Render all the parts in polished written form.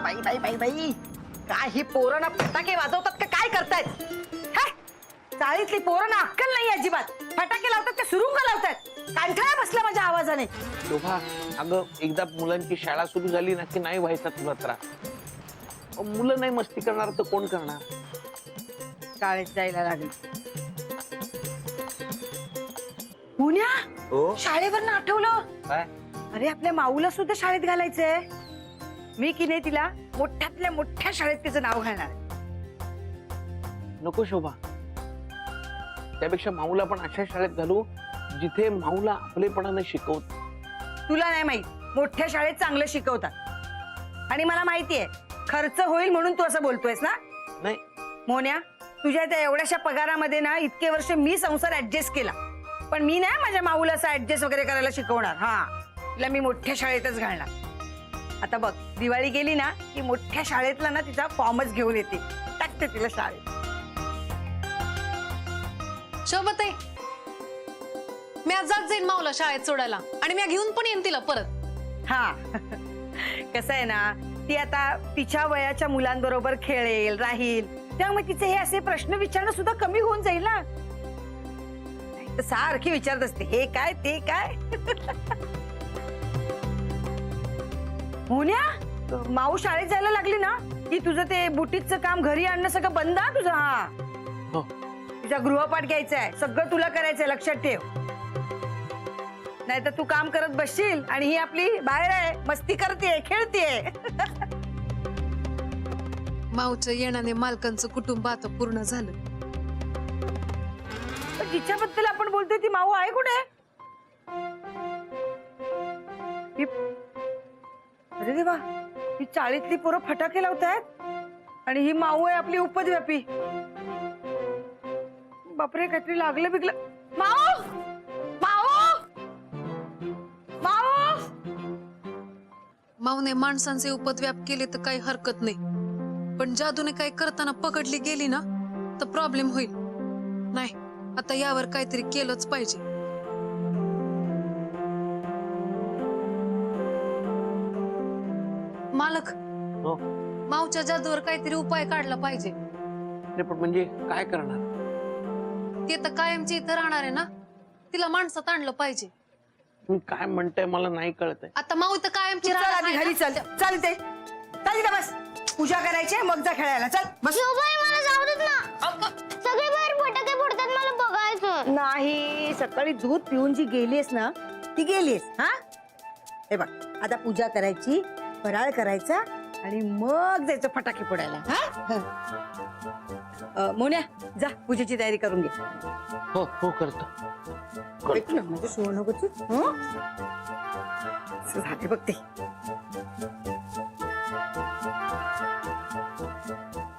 बाई बाई बाई बाई, काय ही पोरं ना फटाके वाजवतात का काय करतायत? चाळीतली पोरं ना अक्कल नाही अजिबात. फटाके लावतात का सुरुंग लावतात? कांठाळा बसला माझ्या आवाजाने. शोभा, अगं एकदा मुलांची शाळा सुरू झाली ना की नाही व्हायचा तुला त्रास. मुलं नाही मस्ती करणार तर कोण करणार? शाळेत जायला लागली. पुण्या हो शाळेवरनं आठवलं. काय? अरे आपल्या माऊला सुद्धा शाळेत घालायचंय. मी की नाही तिला मोठ्यातल्या मोठ्या शाळेत तिचं नाव घालणार. नको शोभा, त्यापेक्षा माऊला पण अशा शाळेत घालू जिथे माऊला आपलेपणाने शिकवत. तुला नाही माहित, मोठ्या शाळेत चांगलं शिकवतात. आणि मला माहितीये खर्च होईल म्हणून तू असं बोलतोयस ना. नाही मोन्या, तुझ्या त्या एवढ्याशा पगारामध्ये ना इतके वर्ष मी संसार ऍडजस्ट केला, पण मी नाही माझ्या माऊला असं ऍडजस्ट वगैरे करायला शिकवणार. हा, तिला मी मोठ्या शाळेतच घालणार. आता बघ, दिवाळी गेली ना की मोठ्या शाळेतला ना तिचा फॉर्मच घेऊन येते, टाकते तिला शाळेत. शोभताई, मी आज जात जाईन माऊला शाळेत सोडायला आणि मी घेऊन पण येईन तिला परत. हा कसं आहे ना, ती आता तिच्या वयाच्या मुलांबरोबर खेळेल राहील, त्यामुळे तिचे हे असे प्रश्न विचारणं सुद्धा कमी होऊन जाईल ना. तर सारखी विचारत असते हे काय ते काय. मोन्या, माऊ शाळेत जायला लागली ना की तुझं ते बुटीकचं काम घरी आणणं सगळं बंद आहे तुझं. हा हो. तुझा गृहपाठ घ्यायचा आहे, सगळं तुला करायचंय, लक्षात ठेव. नाहीतर तू काम करत बसशील आणि ही आपली बाहेर आहे, मस्ती करते खेळते. माऊच्या येण्याने मालकांचं कुटुंब आता पूर्ण झालं. पण जिच्याबद्दल आपण बोलतोय ती माऊ आहे कुठे? अरे देवा, ही चाळीतली पोरं फटाके लावतायत आणि ही माऊ आहे आपली उपद्व्यापी. बापरे, काहीतरी लागलं बिगलं. माऊ, माऊ, माऊ. माऊने माणसांचे उपद्व्याप केले तर काही हरकत नाही, पण जादूने काही करताना पकडली गेली ना तर प्रॉब्लेम होईल. नाही, आता यावर काहीतरी केलंच पाहिजे. मालक, हो. माऊच्या जादूवर काहीतरी उपाय काढला पाहिजे. नाही, पण म्हणजे काय करणार? ते तर कायमची इथं राहणार आहे ना, तिला माणसात आणलं पाहिजे. तुम्ही काय म्हणताय मला नाही कळत आहे. आता माऊ इथं कायमची चल राहणार आधी आहे घरी, ना. चल चल ते चल इथं बस. पूजा करायची मग जा खेळायला. चल बस. मला जाऊ देत ना, सगळे बाहेर फटाके फोडतात, मला बघायचं नाही, सकाळी दूध पिऊन जी गेलीस ना ती गेलीस. हा, हे बघ, आता पूजा करायची, फराळ करायचा आणि मग जायचं फटाके फोडायला. मोन्या, जा पूजेची तयारी करून घे. हो हो करतो. ऐक ना, माझं सोनं बघू. झाले बघ ते.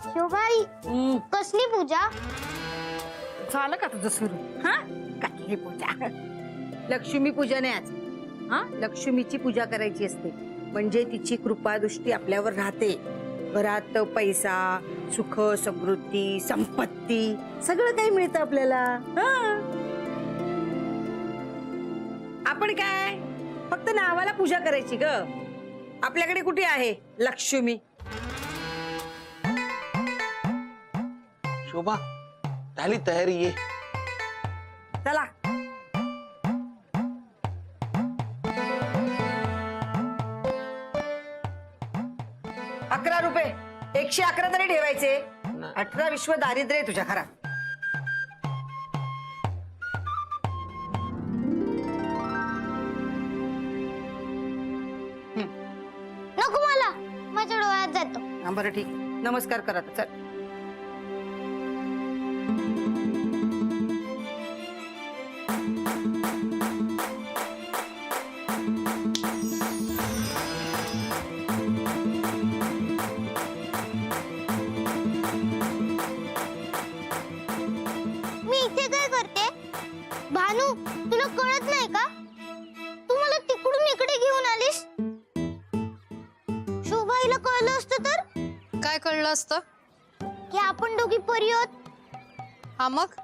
शोभाई, कसली पूजा? झालं का तुझं सुरू? हा, कसली पूजा? लक्ष्मी पूजन आहे आज. हा, लक्ष्मीची पूजा करायची असते, म्हणजे तिची कृपा दृष्टी आपल्यावर राहते. घरात पैसा, सुख, समृद्धी, संपत्ती सगळं काही मिळतं आपल्याला. आपण काय फक्त नावाला पूजा करायची ग. आपल्याकडे कुठे आहे लक्ष्मी? शोभा, झाली तयारी, ये. चला. ₹11, 111 तरी ठेवायचे. 18 विश्व दारिद्र्य तुझ्या घरात. नको, मला माझ्या डोळ्यात जातो. बरं ठीक, नमस्कार करा आता. चल. मी इथे काय करते? भानू, तुला कळत नाही का? तू मला तिकडून इकडे घेऊन आलीस. शोभाईला कळलं असतं तर? काय कळलं असतं? की आपण दोघी परी आहोत. हा मग?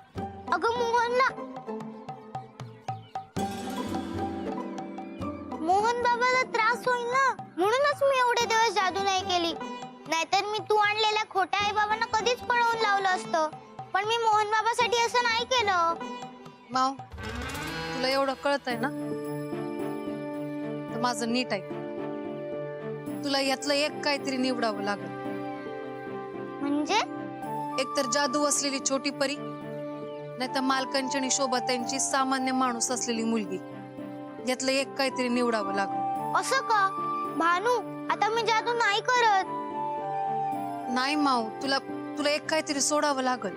अगं मोहन बाबाला त्रास होईल ना, म्हणूनच मी एवढे दिवस जादू नाही केली. नाहीतर मी तू आणलेल्या खोट्या आई बाबांना कधीच पळवून लावलं असतं. पण मी मोहन बाबासाठी असं नाही केलं. माव, तुला एवढं कळत आहे ना, तर माझं नीट आहे. तुला यातलं एक काहीतरी निवडावं लागेल. म्हणजे एकतर जादू असलेली छोटी परी, नाहीतर मालकांची आणि शोभाताईंची सामान्य माणूस असलेली मुलगी. यातलं एक काहीतरी निवडावं लागेल. असं का भानू? आता मी जादू नाही करत. नाही माव, तुला तुला एक काहीतरी सोडावं लागेल.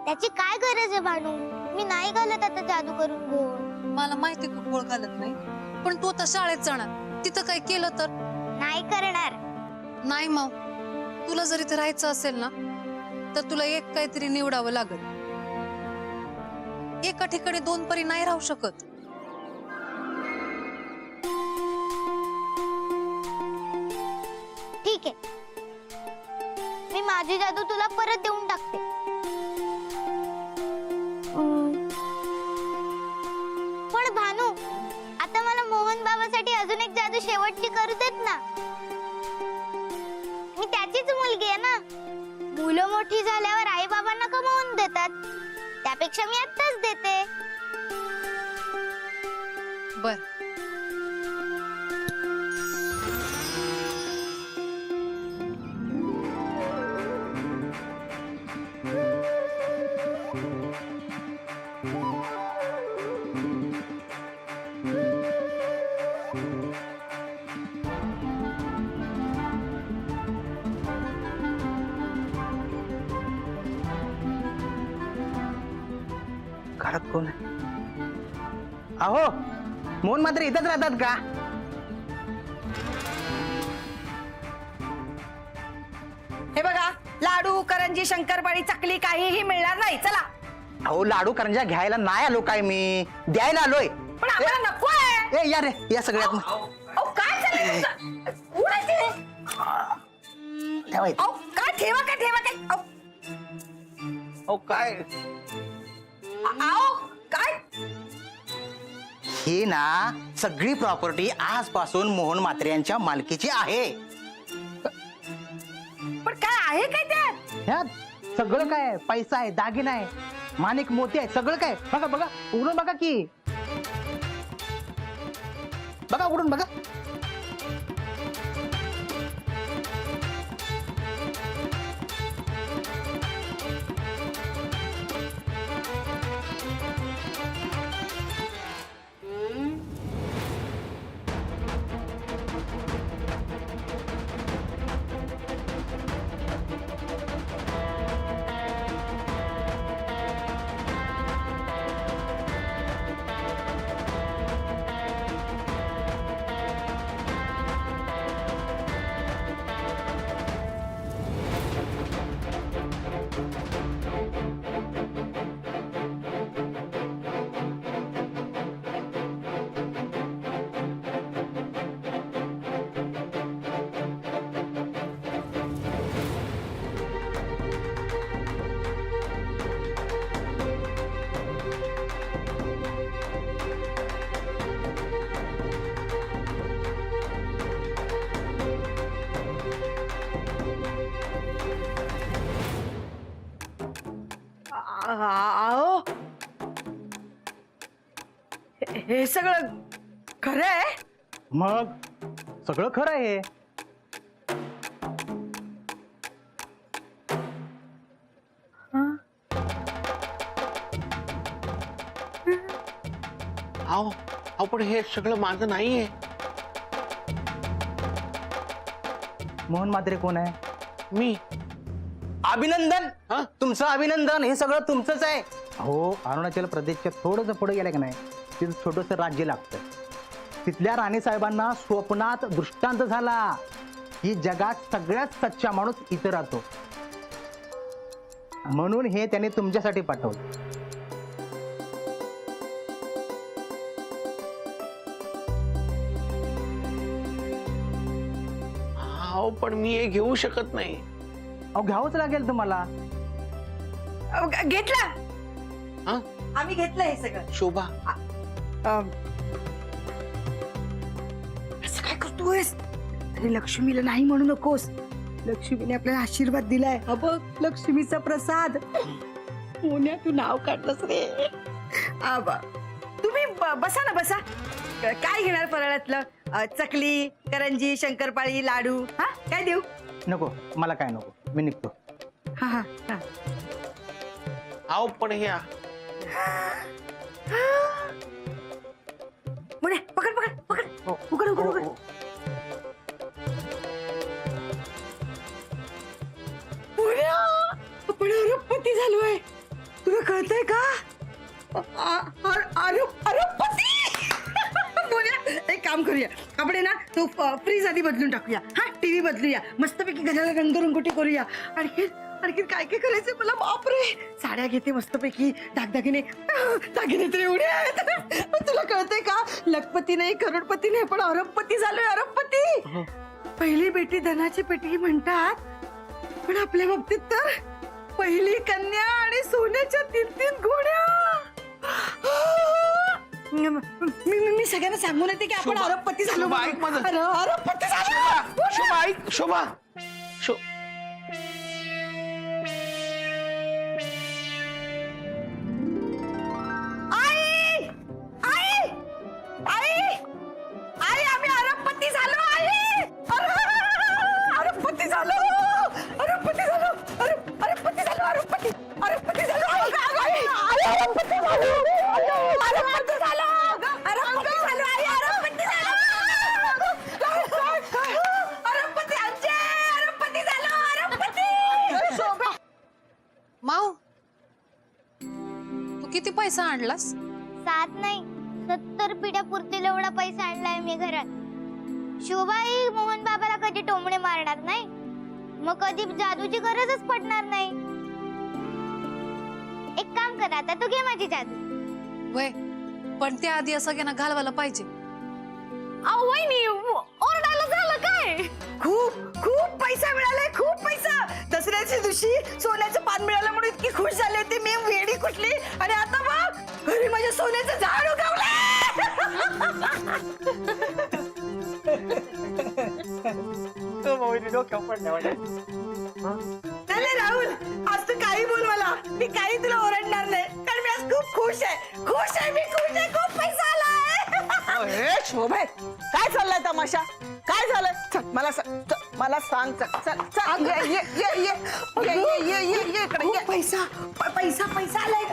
त्याची काय गरज आहे भानू? मी नाही घालत आता जादू करून घोळ. मला माहिती तू गोळ घालत नाही, पण तू आता शाळेत जाणार, तिथं काय केलं तर? नाही करणार. नाही माव, तुला जर इथे राहायचं असेल ना, तर तुला एक काहीतरी निवडावं लागेल. एका ठिकाणी दोन परी नाही राहू शकत. ठीक आहे, मी माझी जादू तुला परत देऊन टाकते. पण भानू, आता मला मोहन बाबासाठी अजून एक जादू शेवटची करू देत ना. मी त्याचीच मुलगी आहे ना. मुलं मोठी झाल्यावर आई बाबांना कमावून देतात, त्यापेक्षा मी आत्ताच देते. बर, घरात कोण आहे? अहो, मोहन मात्र इथंच राहतात का? हे बघा, लाडू, करंजी, शंकरपाळी, चकली काहीही मिळणार नाही. चला. अहो, लाडू करंज्या घ्यायला नाही आलो काय मी, द्यायला आलोय. पण आम्हाला नको आहे. ए या रे, या सगळ्यात अहो, काय चाललंय तुमचं? उडायचे. अहो, काय ठेवा काय ठेवा काय? अहो काय अहो, काय? ही ना सगळी प्रॉपर्टी आजपासून मोहन म्हात्रे यांच्या मालकीची आहे. पण काय आहे काय त्यात? ह्यात सगळं काय आहे, पैसा आहे, दागिना आहे, माणिक मोती आहे, सगळं काय. बघा बघा, उघडून बघा की, बघा उघडून बघा. अहो, हे सगळं खरं आहे? मग सगळं खरं आहे. अहो पण हे सगळं माझं नाहीये. मोहन म्हात्रे कोण आहे? मी. अभिनंदन. हा? तुमचं अभिनंदन. हे सगळं तुमचंच आहे. हो, अरुणाचल प्रदेशच्या थोडंसं पुढे गेलं की नाही, तिथं छोटंसं राज्य लागतं. तिथल्या राणी साहेबांना स्वप्नात दृष्टांत झाला की जगात सगळ्यात सच्चा माणूस इथं राहतो, म्हणून हे त्याने तुमच्यासाठी पाठवलं. अहो पण मी हे घेऊ शकत नाही. अहो, घ्यावंच लागेल तुम्हाला. घेतला. हा? आम्ही घेतलं हे सगळं. शोभा, असं काय करतोयस? अरे लक्ष्मीला नाही म्हणू नकोस. लक्ष्मीने आपल्याला आशीर्वाद दिलाय. हा बघ लक्ष्मीचा प्रसाद. मोन्या तू नाव काढलंस रे. आबा तुम्ही बसा ना बसा. काय घेणार फराळातलं? चकली, करंजी, शंकरपाळी, लाडू. हा काय देऊ? नको, मला काय नको, मी निघतो. हा हा हा. आव पण हे मोन्या पकड पकड पकड. उघड उघड उघड. मोन्या आपण अरबपती झालोय. तुला कळतंय का? अरबपती. मोन्या एक काम करूया, आपण ना तो फ्रीज आधी बदलून टाकूया. हा टीव्ही बदलूया, मस्तपैकी घराला रंगरंगोटी करूया. आणखी आणखी काय काय करायचंय मला? बापरे, साड्या घेते मस्तपैकी, दागदागिने दागिने तर एवढे आहेत. तुला कळतंय का? लखपती नाही, करोडपती नाही, पण अरबपती झालोय. अरबपती. पहिली बेटी धनाची पेटी म्हणतात, पण आपल्या बाबतीत तर पहिली कन्या आणि सोन्याच्या 3-3 घोड्या. मी सगळ्यांना सांगून येते की आपण अरबपती झालो. शोभा, ऐक माझं. अरबपती झालो. शोभा ऐक. शोभा आई आई आई आई आम्ही अरबपती झालो. आई अरबपती झालो. अरबपती झालो. अरबपती झालो. अरबपती अरबपती झालो. अरबपती झालो. अरबपती झालो. अरबपती झालो. आई अरबपती झालो. अरबपती आमचे अरबपती झालो. अरबपती. शोभा माऊ तू किती पैसा आणलास? 7 नाही 70 पिढ्या पुरतील एवढा पैसा आणलाय मी घरात. शिवबाई मोहन बाबाला कधी टोमणे मारणार नाही, मग कधी जादूची गरजच पडणार नाही. एक काम कर, आता तू घे माझी जादू. वय पण त्या आधी असं सगळ्यांना घालवायला पाहिजे. वहिनी ओरडायला झालं काय? खूप खूप पैसा मिळालाय. खूप पैसा. दसऱ्याच्या दिवशी सोन्याचं पान मिळालं म्हणून इतकी खुश झाली होती मी, वेडी कुठली. आणि आता बघ घरी माझ्या सोन्याचं झाड उगवलंय. नाही राहुल, आज तू काही बोल मला, मी काही तुला ओरडणार नाही, कारण मी आज खूप खुश आहे. खुश आहे मी, खुश आहे. खूप पैसा आलाय. शोभे काय चाललाय तमाशा? काय झालंय? चल मला मला सांग. चल चल ये ये ये ये ये ये ये ये इकडे ये. पैसा पैसा पैसा आलाय.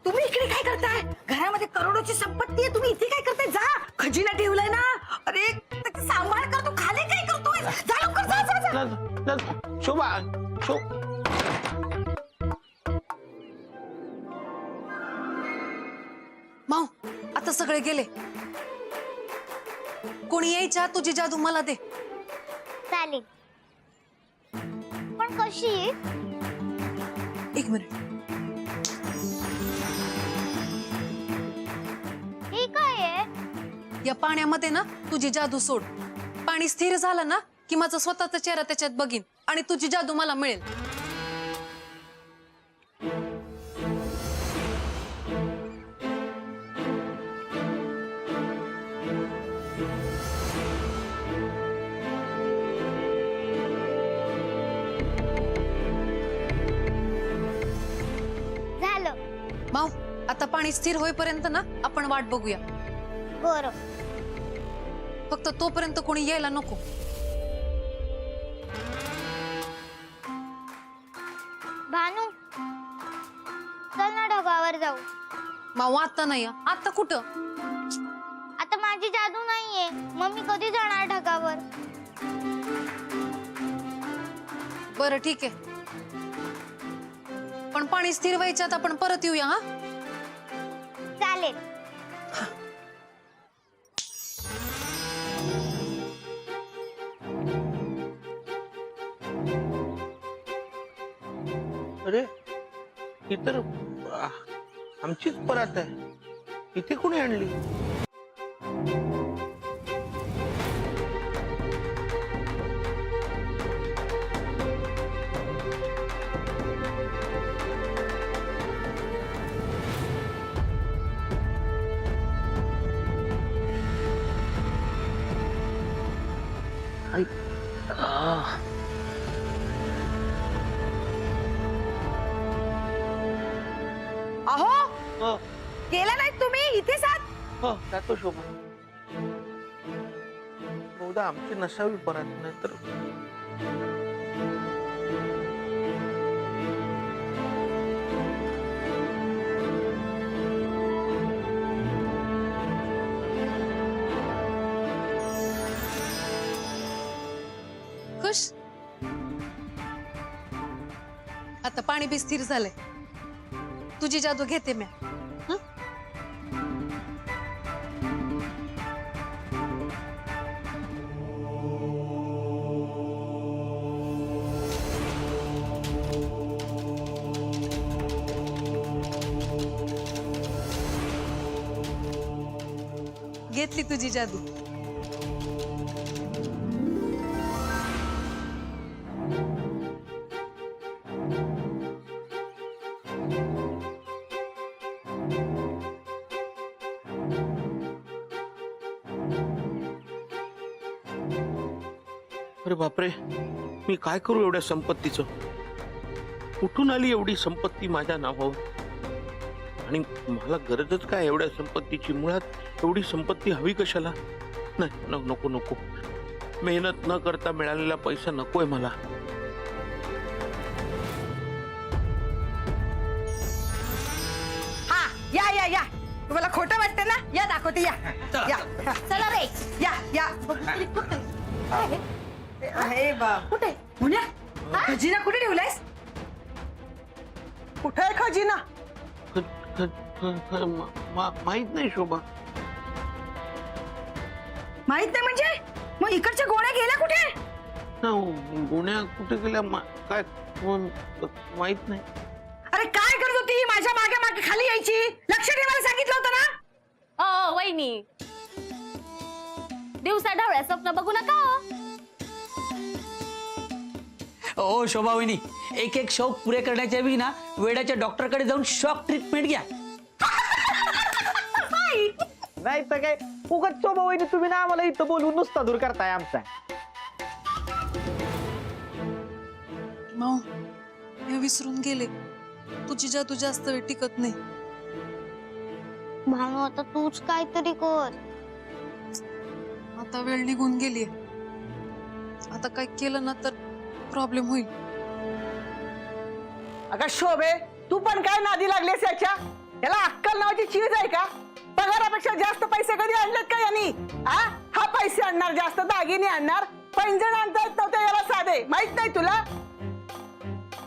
तुम्ही इकडे काय करताय? घरामध्ये करोडोची संपत्ती आहे, तुम्ही इथे काय करताय? जा, खजिना ठेवलाय ना. अरे सांभाळ कर, तू खाली काय करतोय? जा लवकर, जा जा जा. शोभा माऊ आता सगळे गेले. कोणी यायच्या तुझी जादू मला दे. चालेल, पण कशी? एक मिनिट. हे काय आहे? या पाण्यामध्ये ना तुझी जादू सोड. पाणी स्थिर झालं ना की माझा स्वतःचा चेहरा त्याच्यात बघीन आणि तुझी जादू मला मिळेल. झालं. माऊ आता पाणी स्थिर होईपर्यंत ना आपण वाट बघूया. बरं. फक्त तोपर्यंत कोणी यायला नको. भानू चल ना ढगावर जाऊ. माऊ आता नाही. आता कुठं? आता माझी जादू नाहीये, मग मी कधी जाणार ढगावर? बरं ठीक आहे, पण पाणी स्थिर व्हायच्यात आपण परत येऊया. हा चालेल. अरे ही तर आमचीच परात आहे. इथे कोणी आणली? ऐक. आह. अहो हो, गेला नाही तुम्ही इथेच आहात. हो, जातो शोभा. बहुधा आमची नसावी परत, नाही तर खुश. आता पाणी बी स्थिर झालंय. तुझी जादू घेते मी. हं? घेतली तुझी जादू. अरे बापरे, मी काय करू एवढ्या संपत्तीचं? कुठून आली एवढी संपत्ती माझ्या नावावर? आणि मला गरजच काय एवढ्या संपत्तीची? मुळात एवढी संपत्ती हवी कशाला? नाही, नको नको. मेहनत न करता मिळालेला पैसा नकोय मला. हा या या या, तुम्हाला खोटं वाटतं ना? या दाखवते, या या. चला रे, या या. हे बा कुठे मुन्या? खजिना कुठे ठेवलायस? कुठे आहे खजिना? माहित नाही शोभा. माहित नाही म्हणजे? मग इकडच्या गोण्या गेल्या कुठे? गुन्ह्या कुठे गेल्या? काय माहित नाही. अरे काय करत होती ही? माझ्या मागे मागे खाली यायची. लक्ष ठेवायला सांगितलं होतं ना. ओ वहिनी, दिवसा ढवळ्या स्वप्न बघू नका हो. ओ शोभा वहिनी, एक एक शौक पुरे करण्याच्या बी ना वेड्याच्या डॉक्टरकडे जाऊन शॉक ट्रीटमेंट घ्या. नाही तर काय उगाच शोभा वहिनी तुम्ही ना आम्हाला इथं बोलवून नुसता दूर करताय आमचा. माऊ, हे विसरून गेले. तुझी जादू जास्त वेळ टिकत नाही. भानू आता तूच काहीतरी कर. आता वेळ निघून गेली. आता काय केलं ना तर प्रॉब्लेम होईल. अगं शोभे, तू पण काय नादी लागलेस याच्या? याला अक्कल नावाची चीज आहे का? पगारापेक्षा जास्त पैसे कधी आणलेत का यांनी? हा पैसे आणणार, जास्त दागिने आणणार, पैंजण आणता येत नव्हते याला साधे. माहित नाही तुला?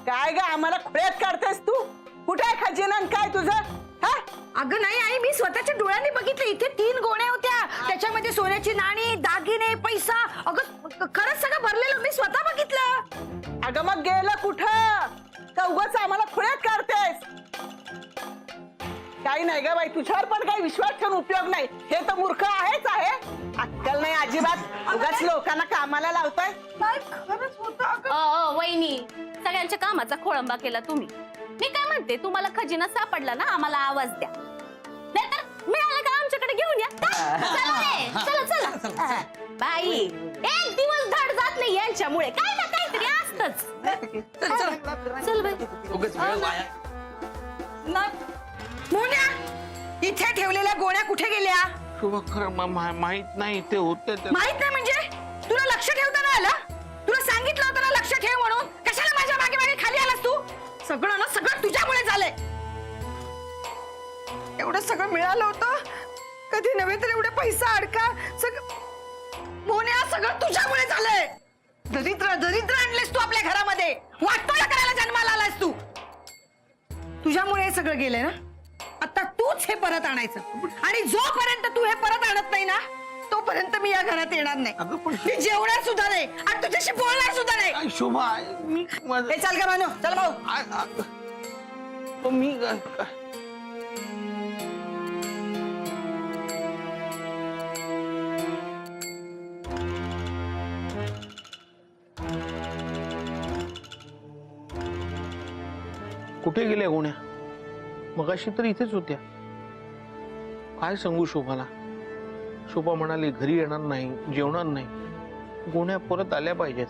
काय ग आम्हाला खुळ्यात काढतेस तू? कुठे आहे खजिना? काय तुझं? अगं नाही आई, मी स्वतःच्या डोळ्यांनी बघितलं. इथे 3 गोण्या होत्या, त्याच्यामध्ये सोन्याची नाणी, दागिने, पैसा. अगं खरंच सगळं भरलेलं मी स्वतः बघितलं. अगं मग गेलं कुठं? का उगाच आम्हाला खुळ्यात काढतेस? काही नाही ग बाई, तुझ्यावर पण काही विश्वास ठेवून उपयोग नाही. हे तर मूर्ख आहेच आहे. अक्कल नाही अजिबात. उगाच लोकांना कामाला लावताय. खरंच होतं. ओ वहिनी, सगळ्यांच्या कामाचा खोळंबा केला तुम्ही. मी काय म्हणते, तुम्हाला खजिना सापडला ना, आम्हाला आवाज द्या. नाहीतर मिळालं का आमच्याकडे घेऊन या. चला रे, चला चला. बाई, एक दिवस धड जात नाही यांच्यामुळे. काय ना काहीतरी असतच. चल बाई. उगाच वेळ वाया. मुन्या, इथे ठेवलेल्या गोण्या कुठे गेल्या? शोभा खरं माहित नाही. ते होते माहित नाही म्हणजे? तुला लक्ष ठेवता नाही आलं? तुला सांगितलं होतं ना लक्ष ठेव म्हणून. कशाला माझ्या मागे मागे खाली आलास तू? सगळं ना सगळं तुझ्यामुळे झालंय. एवढं सगळं मिळालं होतं, कधी नव्हे तर एवढे पैसा अडका. मोन्या, सगळं तुझ्यामुळे झालंय. दरिद्र दरिद्र आणलेस तू आपल्या घरामध्ये. वाटोळा करायला जन्माला आलास तू. तुझ्यामुळे हे सगळं गेलंय ना. आता तूच हे परत आणायचं. आणि जोपर्यंत तू हे परत आणत नाही ना, तोपर्यंत मी या घरात येणार नाही. मी जेवणार सुद्धा नाही आणि तुझ्याशी बोलणार सुद्धा नाही. शोभा, मी हे चाल का मानू? चल भाऊ. मी कुठे गेल्या गोण्या? मगाशी तर इथेच होत्या. काय सांगू शोभाला? शोभा म्हणाली घरी येणार नाही, जेवणार नाही. गोण्या परत आल्या पाहिजेत.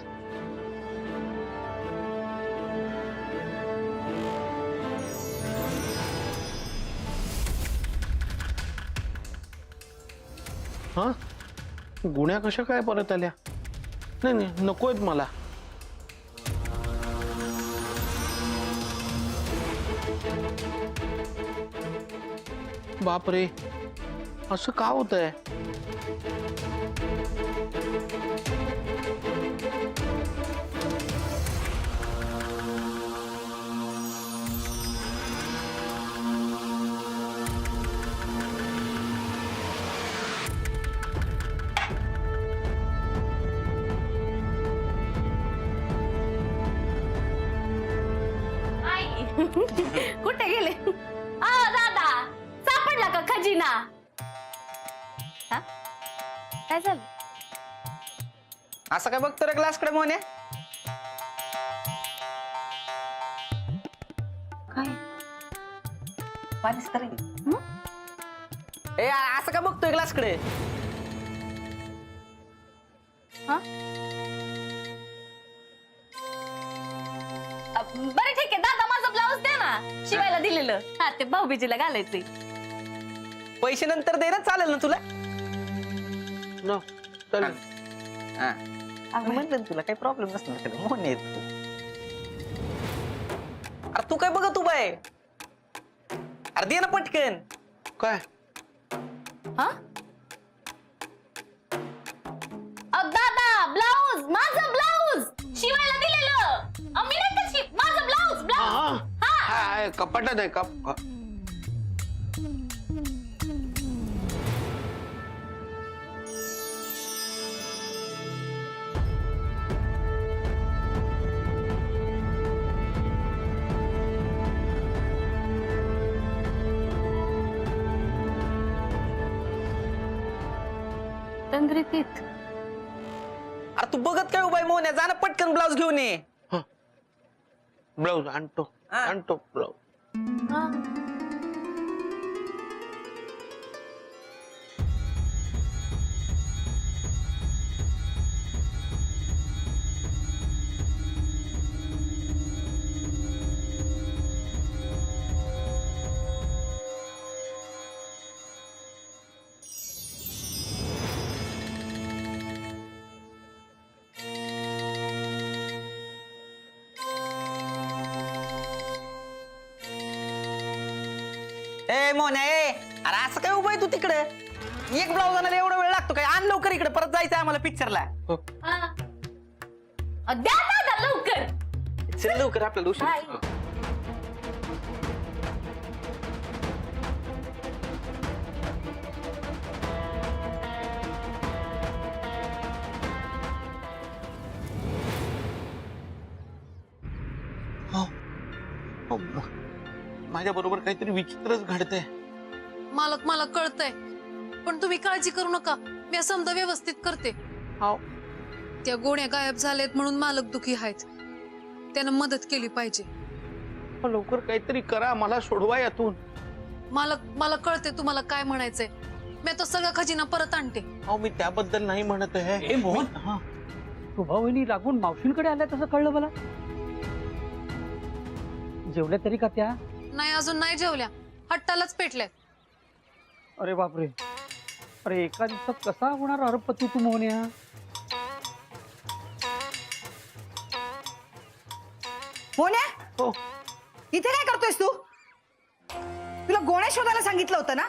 हा, गुण्या कशा काय परत आल्या? नाही नाही, नकोयत मला. बापरे, असं का होतंय? कुठे गेले? दादा, सापडला का खजिना? हा? काय झालं? असं काय बघतो रे ग्लासकडे मोने? काय? पाणीच तर ए असं काय बघतोय ग्लासकडे? हा? बरं ठीक आहे दादा, माझा ब्लाऊज द्या ना शिवायला दिलेलं. हा, ते भाऊबीजीला घालायचंय. पैसे नंतर दे ना, चालेल ना तुला? न चल. म्हणलं तुला काही प्रॉब्लेम नसणार मोने. अरे तू काय बघत उभा आहे? अरे दे ना पटकन. काय? हा? दादा, ब्लाऊज, माझं ब्लाऊज शिवायला दिलेलं. मी नाही का माझं ब्लाऊज ब्लाऊज. हा, कपाटात आहे का? तंद्रीतीत. अरे तू बघत काय उभा आहे मोन्या? जा ना पटकन ब्लाऊज घेऊन ये. ब्लाऊज आणतो, आणतो ब्लाऊज. ए मोन्या ए, अरे असं काय उभा आहे तू तिकडे? एक ब्लाऊज आणायला एवढा वेळ लागतो काय? आण लवकर इकडे, परत जायचं आम्हाला पिक्चरला. द्या दादा लवकर. चल लवकर, आपल्याला उशीर. माझ्या बरोबर काहीतरी विचित्रच घडतंय. मालक, मला कळतंय, पण तुम्ही काळजी करू नका. मी समजा व्यवस्थित करते. हो. त्या गोण्या गायब झालेत म्हणून मालक दुखी आहेत. त्यानं मदत केली पाहिजे. लवकर काहीतरी करा, मला सोडवा यातून. मालक, मला कळते तुम्हाला काय म्हणायचंय. मी आता सगळा खजिना परत आणते. अहो, मी त्याबद्दल नाही म्हणत आहे. ए मोहन, हा, शोभावहिनी लागून मावशींकडे आल्या तसं कळलं मला. जेवल्या तरी का त्या? नाही, अजून नाही जेवल्या. हट्टालाच पेटल्यात. अरे बापरे, अरे एका दिवसात कसा होणार अरबपती तू मोहन्या? मोन्या, हो. इथे काय करतोयस तू? तुला गोण्या शोधायला सांगितलं होतं ना?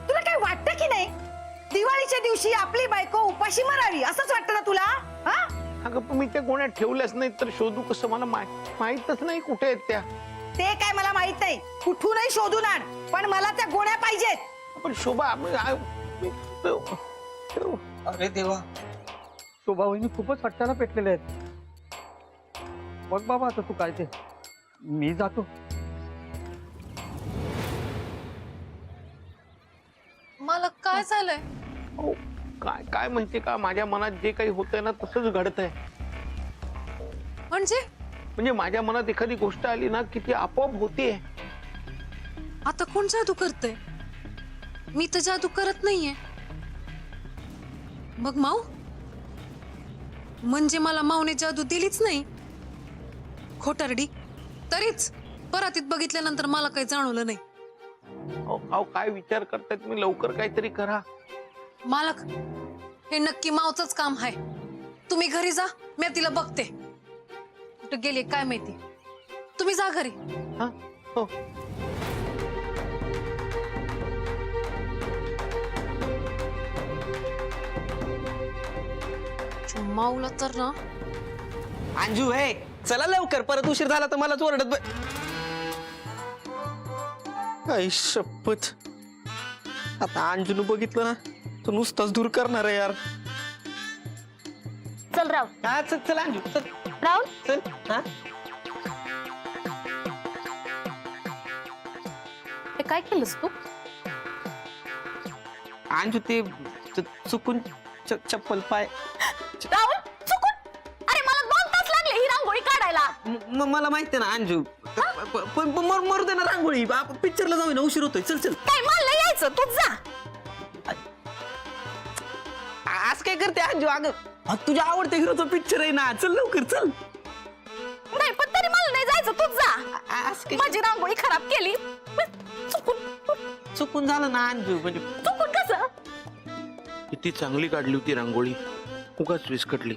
तुला काय वाटतं की नाही? दिवाळीच्या दिवशी आपली बायको उपाशी मरावी असंच वाटतं ना तुला? हा? अगं, पण मी त्या गोण्या ठेवल्याच नाही तर शोधू कसं? मला माहितच नाही कुठे आहेत त्या. ते काय मला माहित नाही. कुठूनही शोधून आण, पण मला त्या गोण्या पाहिजेत. पण शोभा, अरे देवा, शोभावहिनी खूपच हट्टाला पेटलेले आहेत. बघ बाबा आता तू काय ते. मी जातो. मालक, काय झालंय? हो, काय काय म्हणते का, माझ्या मनात जे काही होतंय ना तसंच घडतंय. म्हणजे माझ्या मनात एखादी गोष्ट आली ना की ती आपोआप होतीये. आता कोण जादू करतय? मी तर जादू करत नाहीये. मग माऊ, म्हणजे मला माऊने जादू दिलीच नाही? खोटारडी. तरीच परातीत बघितल्यानंतर मला काही जाणवलं नाही. अहो काय विचार करताय तुम्ही? लवकर काहीतरी करा. मालक, हे नक्की मावचंच काम आहे. तुम्ही घरी जा, मी तिला बघते. कुठं गेली काय माहिती. तुम्ही जा घरी. हा हो. माऊला तर ना. अंजू हे चला लवकर, परत उशीर झाला तर मलाच ओरडत आई शपथ. आता अंजून बघितलं ना तो नुसताच दूर करणार आहे यार. चल राव. हा चल चल अंजू चल राहुल, चल. हा हे काय केलंस तू? अंजू ते चुकून चप्पल पाय. राहुल, चुकून? अरे मला 2 तास लागले ही रांगोळी काढायला. मला माहिती ना अंजू, पण मरू दे ना रांगोळी. पिक्चरला जाऊ ना, उशीर होतोय. चल चल. काय मला यायचं, तू जा. आज काय करते अंजू? अगं तुझ्या आवडत्या हिरोचा पिक्चर आहे ना, चल लवकर चल. नाही पण तरी मला नाही जायचं, तू जा. आज काय माझी रांगोळी खराब केली. चुकून झालं ना अंजू. म्हणजे चुकून कसं? किती चांगली काढली होती रांगोळी, उगाच विस्कटली.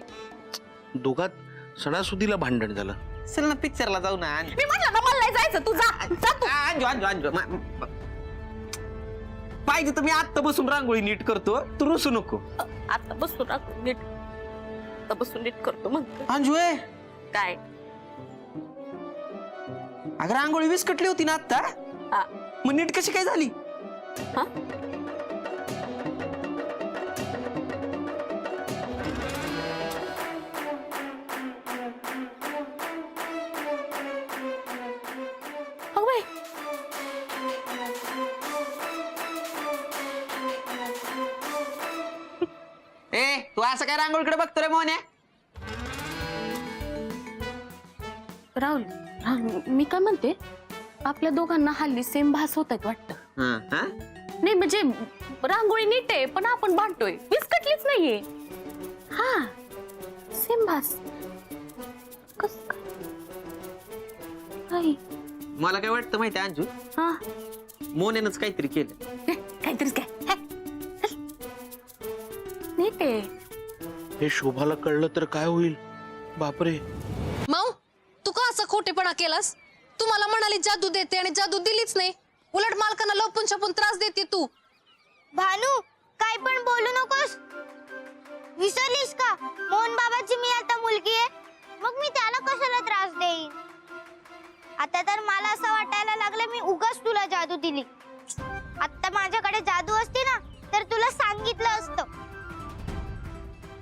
दोघात सणासुदीला भांडण झालं. चल ना पिक्चरला जाऊ ना अंजू. मी म्हटलं ना मला नाही जायचं, तू जा. जा तू. अंजू अंजू अंजू पाहिजे तर मी आत्ता बसून रांगोळी नीट करतो, तू रुसू नको. आता बसून नीट, आता बसून नीट करतो म्हणतो. अंजू ए, काय? अगं रांगोळी विस्कटली होती ना आत्ता, हा. मग नीट कशी काय झाली? हा? हो बाई. ए तू असं काय रांगोळीकडे बघतो रे मोहन्या? राहुल, मी काय म्हणते, आपल्या दोघांना हल्ली सेम भास होत आहेत वाटतं. नाही म्हणजे रांगोळी नीट आहे पण आपण भांडतोय, विस्कटलीच नाहीये. हा, सेम भास. कस काय? मला काय वाटतं माहिती अंजू, हा, मोहनेनंच काहीतरी केलं. काहीतरीच काय. नीट आहे. हे शोभाला कळलं तर काय होईल? बापरे. माऊ, तू का असा खोटेपणा केलास? तू मला म्हणाली जादू देते आणि जादू दिलीच नाही. उलट मालकांना लपून छपून त्रास देते तू. भानू, काय पण बोलू नकोस. विसरलीस का मोहन बाबाची मी आता मुलगी आहे? मग मी त्याला कशाला त्रास देईन? आता तर मला असं वाटायला लागलं मी उगाच तुला जादू दिली. आता माझ्याकडे जादू असती ना तर तुला सांगितलं असतं.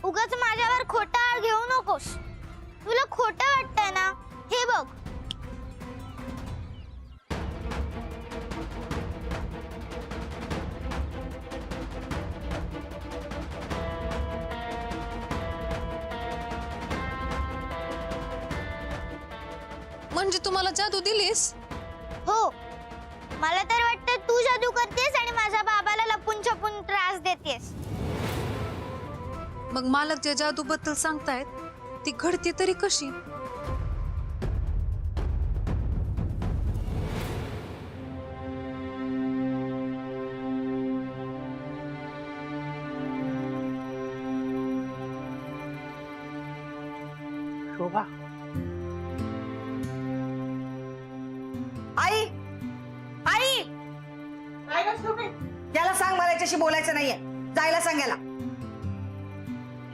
उगाच माझ्यावर खोटा आळ घेऊ नकोस. तुला खोटं वाटतंय ना, हे बघ. म्हणजे तू मला जादू दिलीस? हो, मला तर वाटतं तू जादू करतेस आणि माझ्या बाबाला लपून छपून त्रास देतेस. मग मालक ज्या जादू बद्दल सांगतायत ती घडते तरी कशी? शोभा, आई आई याला सांग मला याच्याशी बोलायचं नाहीये. जायला सांग याला.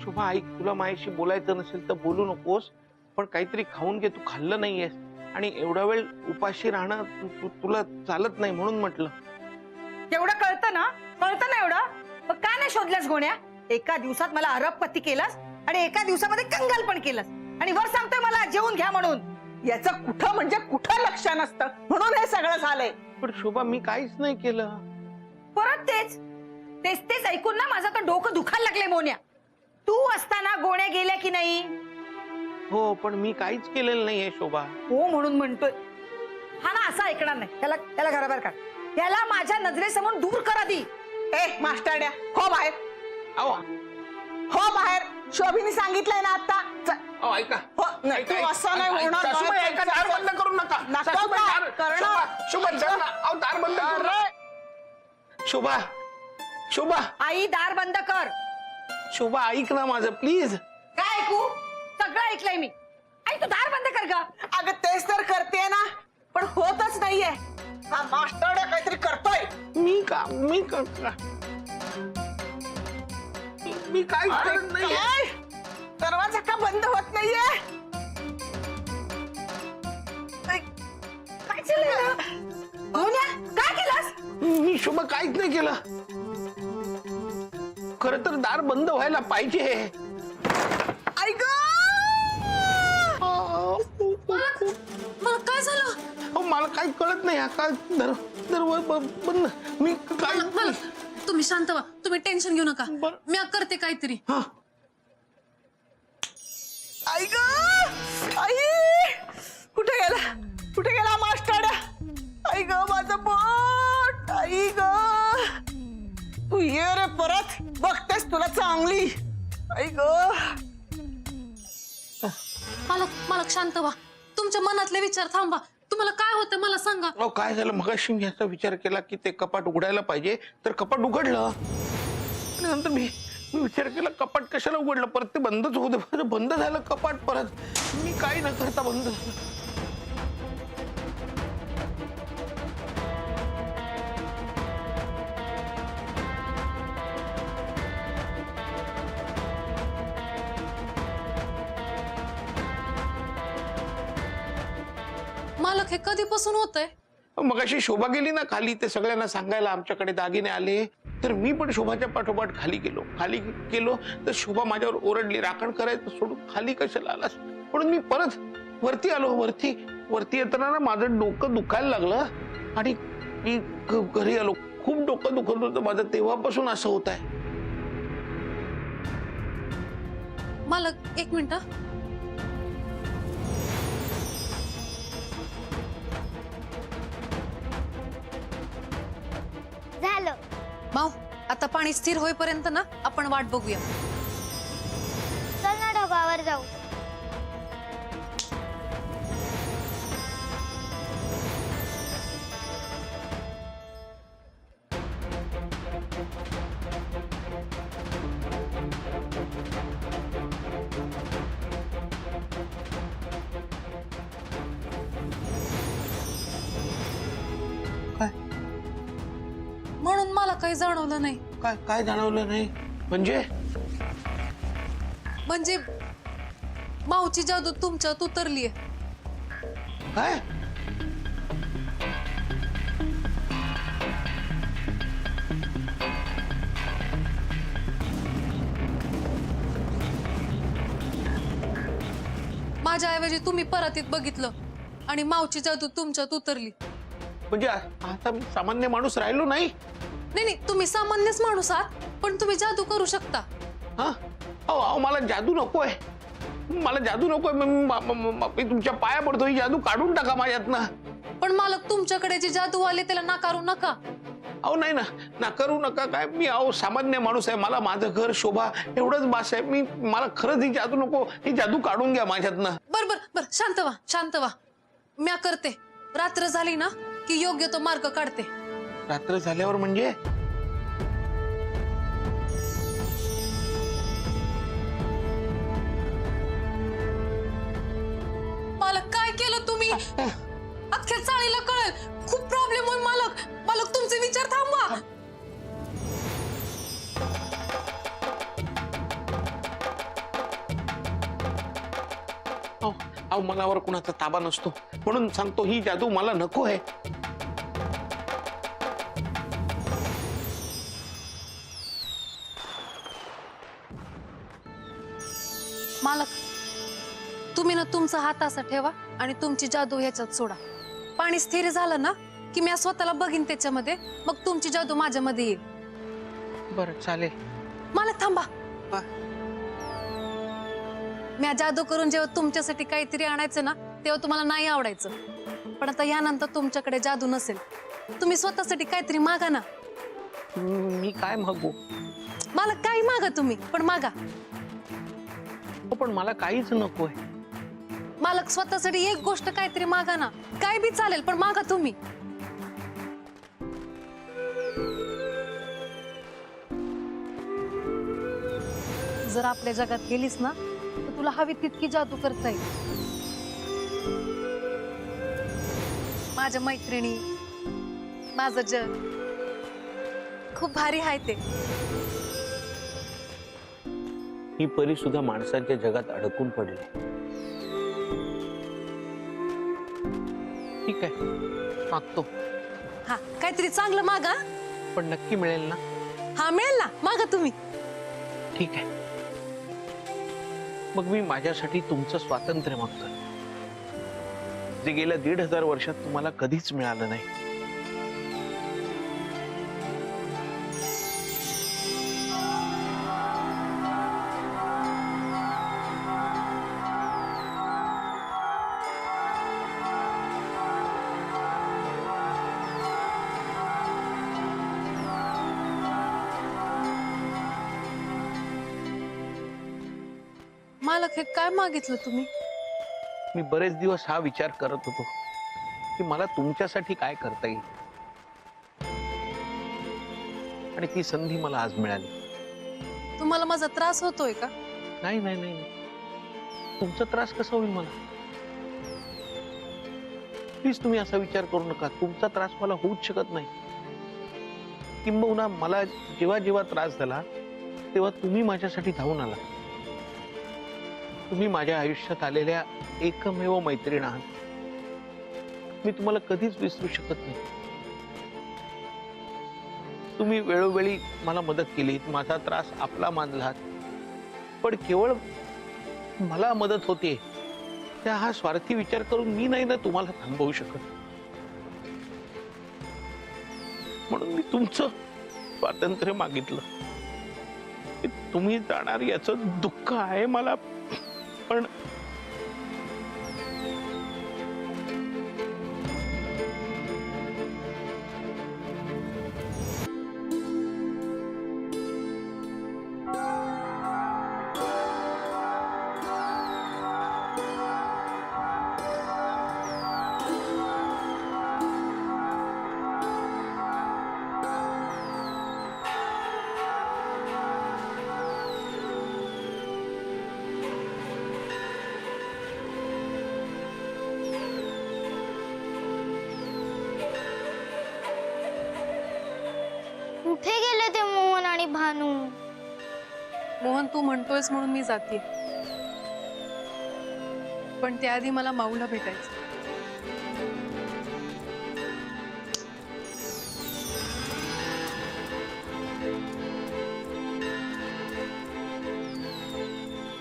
शोभा ऐक, तुला माझ्याशी बोलायचं नसेल तर बोलू नकोस, पण काहीतरी खाऊन घे. तू खाल्लं नाहीयेस आणि एवढा वेळ उपाशी राहणं तुला चालत नाही म्हणून म्हटलं. एवढं कळतं ना एवढं. मग का नाही शोधल्यास गोण्या? एका दिवसात मला अरबपती केलास आणि एका दिवसामध्ये कंगाल पण केलास आणि वर सांगतोय मला जेवून घ्या म्हणून. याचं कुठं म्हणजे कुठं लक्ष नसतं म्हणून हे सगळं झालंय. पण शोभा मी काहीच नाही केलं. परत तेच तेच तेच ऐकून ना माझं तर डोकं दुखायला लागले मोन्या. तू असताना गोण्या गेल्या की नाही? हो, पण मी काहीच केलेलं नाहीये शोभा. हो म्हणून म्हणतोय. हा ना असं ऐकणार नाही. त्याला घराबाहेर काढ. त्याला माझ्या नजरेसमोर दूर कर आधी. ए मास्टरड्या, हो बाहेर. अहो हो बाहेर. शोभीने सांगितलंय ना आता अहो, ऐका हो, नाही, ऐका, तू असं नाही ऐका, होणार. सासूबाई, ऐका, दार बंद करू नका. नका सासूबाई, का? दार- करणार. शोभा, चल ना. अहो, दार बंद करू नका. शोभा शोभा आई दार बंद कर. शोभा ऐक ना माझं प्लीज. काय ऐकू? सगळं ऐकलंय मी. आई तू दार बंद कर ग. अगं तेच तर करते ना, पण होतच नाहीये. हा मास्टर काहीतरी करतोय. मी काय करत नाही. काय? दरवाजा का बंद होत नाहीये? काय चाललंय? भावन्या, काय केलंस? मी शोभा काहीच नाही केलं. खर तर दार बंद व्हायला पाहिजे. आई ग मला काय झालं? अहो, मला काही कळत नाही. हा काय बंद. मी काय मालक तुम्ही शांत व्हा, तुम्ही टेन्शन घेऊ नका. बरं. मी करते काहीतरी. हा आई ग आई कुठे गेला मास्टर? आई ग माझं बोट. आई ग तू ये रे परत, बघतेस तुला चांगली. आई ग मालक शांत व्हा, तुमच्या मनातले विचार थांबा. तुम्हाला काय होतं मला सांगा. अहो, काय झालं मगाशी मी याचा विचार केला की ते कपाट उघडायला पाहिजे, तर कपाट उघडलं. आणि नंतर मी विचार केला कपाट कशाला उघडलं, परत ते बंदच होतं. बंद झालं कपाट परत. मी काही न करता बंद झालं. मालक हे कधीपासून होतंय? मगाशी शोभा गेली ना खाली ते सगळ्यांना सांगायला आमच्याकडे दागिने आले, तर मी पण शोभाच्या पाठोपाठ खाली गेलो तर शोभा माझ्यावर ओरडली, राखण करायचं सोडून खाली कशाला आलास. म्हणून मी परत वरती आलो. वरती येताना ना माझं डोकं दुखायला लागलं आणि मी घरी आलो. खूप डोकं दुखत होतं माझं, तेव्हापासून असं होत आहे. मालक एक मिनिट. झालं. माऊ आता पाणी स्थिर होईपर्यंत ना आपण वाट बघूया. चल ना ढगावर जाऊ. म्हणून मला काही जाणवलं नाही. काय जाणवलं नाही म्हणजे? म्हणजे माऊची जादू तुमच्यात उतरलीये. काय? माझ्याऐवजी तुम्ही परातीत बघितलं आणि माऊची जादू तुमच्यात उतरली. म्हणजे आता मी सामान्य माणूस राहिलो नाही? नाही तुम्ही सामान्यच माणूस आहात, पण तुम्ही जादू करू शकता. हा अहो मला जादू नकोय. मला जादू नकोय. मी तुमच्या पाया पडतो, ही जादू काढून टाका माझ्यातनं. पण मालक तुमच्याकडे जे जादू आले त्याला नाकारू नका. अहो नाही ना करू नका. काय मी सामान्य माणूस आहे. मला माझं घर शोभा एवढंच बास आहे. मला खरंच ही जादू नको. ही जादू काढून घ्या माझ्यातनं. बर शांत व्हा. म्या करते. रात्र झाली ना की योग्य तो मार्ग काढते. रात्र झाल्यावर म्हणजे? मालक काय केलं तुम्ही? अख्ख्या चाळीला कळेल. खूप प्रॉब्लेम होईल मालक तुमचे विचार थांबवा. अहो मनावर कुणाचा ताबा नसतो, म्हणून सांगतो ही जादू मला नको आहे. मालक तुम्ही ना तुमचा हात असा ठेवा आणि तुमची जादू ह्याच्यात सोडा. पाणी स्थिर झालं ना की मी स्वतःला बघीन त्याच्यामध्ये, मग तुमची जादू माझ्यामध्ये येईल. बरं चालेल. मालक थांबा. मी जादू करून जेव्हा तुमच्यासाठी काहीतरी आणायचं ना तेव्हा तुम्हाला नाही आवडायचं. पण आता यानंतर तुमच्याकडे जादू नसेल. तुम्ही स्वतःसाठी काहीतरी मागा ना. मी काय मागू? मालक काही मागा तुम्ही, पण मागा. पण मला काहीच नकोय. मालक स्वतःसाठी एक गोष्ट काहीतरी मागा ना, काय बी चालेल पण मागा तुम्ही. जर आपल्या जगात गेलीस ना तर तुला हवी तितकी जादू करता येईल. माझ्या मैत्रिणी, माझं जग खूप भारी आहे ते. ही परी सुद्धा माणसांच्या जगात अडकून पडली. ठीक आहे, मागतो. हा, काहीतरी चांगलं मागा. पण नक्की मिळेल ना? हा, मिळेल ना, मागा तुम्ही. ठीक आहे, मग मी माझ्यासाठी तुमचं स्वातंत्र्य मागतोय, जे गेल्या 1500 वर्षात तुम्हाला कधीच मिळालं नाही. मालक, हे काय मागितलं तुम्ही? मी बरेच दिवस हा विचार करत होतो की मला तुमच्यासाठी काय करता येईल, आणि ती संधी मला आज मिळाली. तुम्हाला माझा त्रास होतोय का? नाही नाही नाही, तुमचा त्रास कसा होईल मला? प्लीज तुम्ही असा विचार करू नका. तुमचा त्रास मला होऊच शकत नाही. किंबहुना मला जेव्हा जेव्हा त्रास झाला तेव्हा तुम्ही माझ्यासाठी धावून आला. तुम्ही माझ्या आयुष्यात आलेल्या एकमेव मैत्रीण आहात. मी तुम्हाला कधीच विसरू शकत नाही. तुम्ही वेळोवेळी मला मदत केली, माझा त्रास आपला मानलात, पण केवळ मला मदत होते त्या हा स्वार्थी विचार करून मी नाही ना तुम्हाला थांबवू शकत. म्हणून मी तुमचं स्वातंत्र्य मागितलं. तुम्ही जाणार याचं दुःख आहे मला, पण कुठे गेले ते मोहन आणि भानू? मोहन, तू म्हणतोयस म्हणून मी जाते, पण त्याआधी मला माऊला भेटायचं.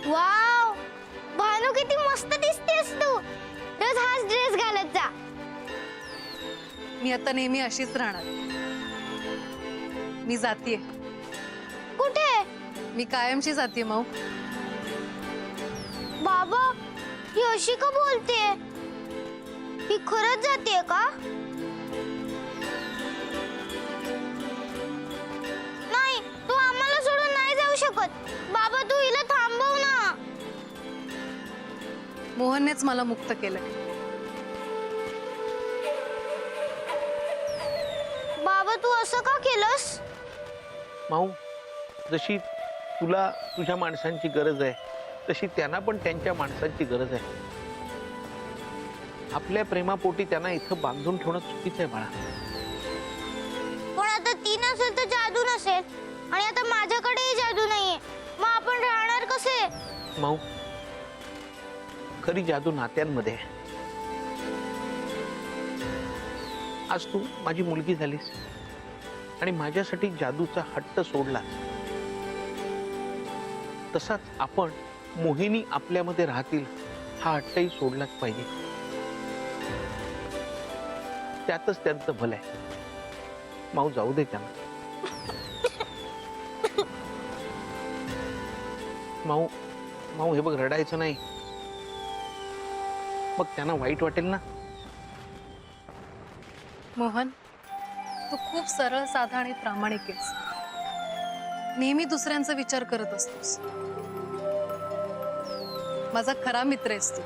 वाव, भानू किती मस्त दिसतेस तू. रोज हाच ड्रेस घालत जा. मी आता नेहमी अशीच राहणार. मी जातीये. कुठे? मी कायमची जातीये माऊ. बाबा, ही अशी का बोलते? ही खरंच जाते का? नाही, तू आम्हाला सोडून नाही जाऊ शकत. बाबा, तू हिला थांबव ना. मोहननेच मला मुक्त केलंय. बाबा, तू असं का केलंस? माऊ, जशी तुला तुझ्या माणसांची गरज आहे तशी त्यांना पण त्यांच्या माणसांची गरज आहे. आपल्या प्रेमापोटी त्यांना इथं बांधून ठेवणं चुकीचं आहे बाळा. पण आता ती नसेल तर जादू नसेल, आणि आता माझ्याकडेही जादू नाहीये. मग आपण राहणार कसे? माऊ, खरी जादू नात्यांमध्ये आहे. आज तू माझी मुलगी झालीस आणि माझ्यासाठी जादूचा हट्ट सोडला, तसाच आपण मोहिनी आपल्यामध्ये राहतील हा हट्टही सोडलाच पाहिजे. त्यातच त्यांचं भलं आहे. माऊ, जाऊ दे त्यांना. माऊ माऊ हे बघ, रडायचं नाही. मग त्यांना वाईट वाटेल ना. मोहन, तू खूप सरळ, साधा आणि प्रामाणिक आहेस. नेहमी दुसऱ्यांचा विचार करत असतोस. माझा खरा मित्र आहेस तू.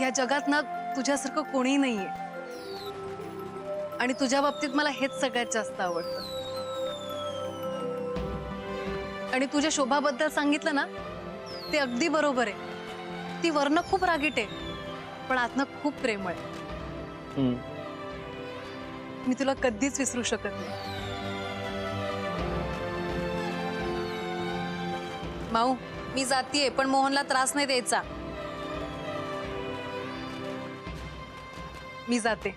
या जगात ना तुझ्यासारखं कोणीही नाहीये आणि तुझ्या बाबतीत मला हेच सगळ्यात जास्त आवडतं. आणि तुझ्या शोभाबद्दल सांगितलं ना ते अगदी बरोबर आहे. ती वरनं खूप रागीट आहे पण आतनं खूप प्रेमळ आहे. मी तुला कधीच विसरू शकत नाही. माऊ, मी जातीये पण मोहनला त्रास नाही द्यायचा. मी जाते.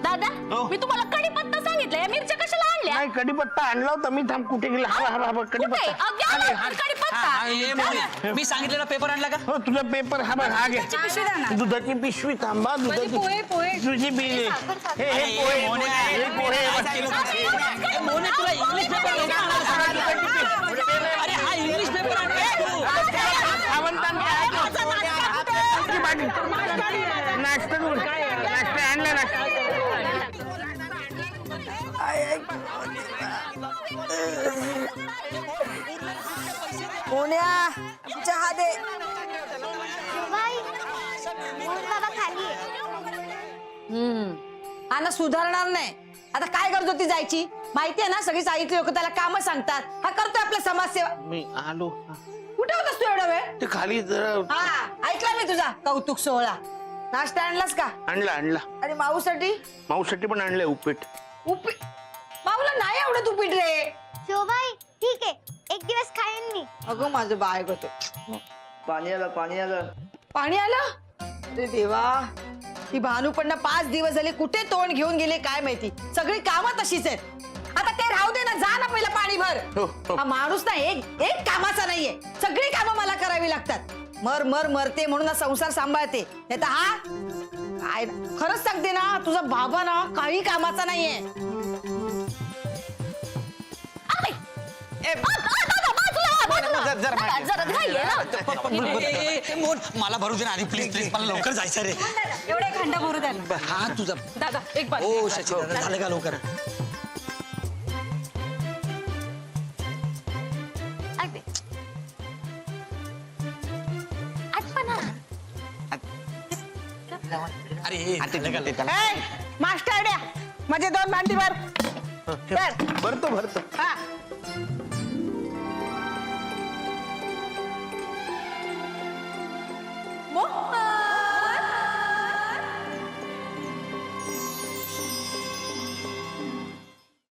दादा मी तुम्हाला कढीपत्ता सांगितलं, या मिरच्या कशाला आणल्या? नाही कढीपत्ता आणला होता मी. थांब कुठे गेला? हा कुठे? कढीपत्ता. अगदी आला होता कढीपत्ता. मी सांगितलेला पेपर आणला का? हो तुझा पेपर हा बघ हा घे. दुधाची पिशवी थांबा. दुधाची तुझी बिल. हे पोहे हे पोहे. मोने तुला इंग्लिश पेपर अरे हा इंग्लिश पेपर नाश्ता आणला नाश्ता. मोन्या चहा दे. बाई मोहन बाबा खाली आहे. हा ना सुधारणार नाही. आता काय गरज होती जायची? माहितीये ना सगळी साहित्य लोक त्याला काम सांगतात. हा करतोय आपल्या समाजसेवा. मी आलो. कुठे होतास तू एवढा वेळ? ते खाली जरा हा ऐकला मी तुझा कौतुक सोहळा. नाश्ता आणलास का? आणला. आणि माऊसाठी? माऊसाठी पण आणलंय उपीट. उपीट? माऊला नाही आवडत उपीट रे. शोभाई ठीक आहे, एक दिवस खाईन मी. अगं माझं बाळ होत. पाणी आलं. पाणी आलं? अरे देवा, ही भानू पण ना 5 दिवस झाले कुठे तोंड घेऊन गेले काय माहिती. सगळी कामं तशीच आहेत. आता ते राहू दे ना, जा ना पहिलं पाणी भर. हा माणूस ना एक कामाचा नाहीये. सगळी कामं मला करावी लागतात. मरते म्हणून ना संसार सांभाळते. नाही तर हा काय खरंच सांगते ना, तुझा बाबा ना काही कामाचा नाहीये. मला भरू दे ना आधी प्लीज प्लीज. मला लवकर जायचं रे. एवढे खंड भरू द्या. हा तुझा दादा एक बार. ओ शची दादा झालं का लवकर? अरे मास्टर द्या माझे 2 भांडी भर. भरतो. हा मोहन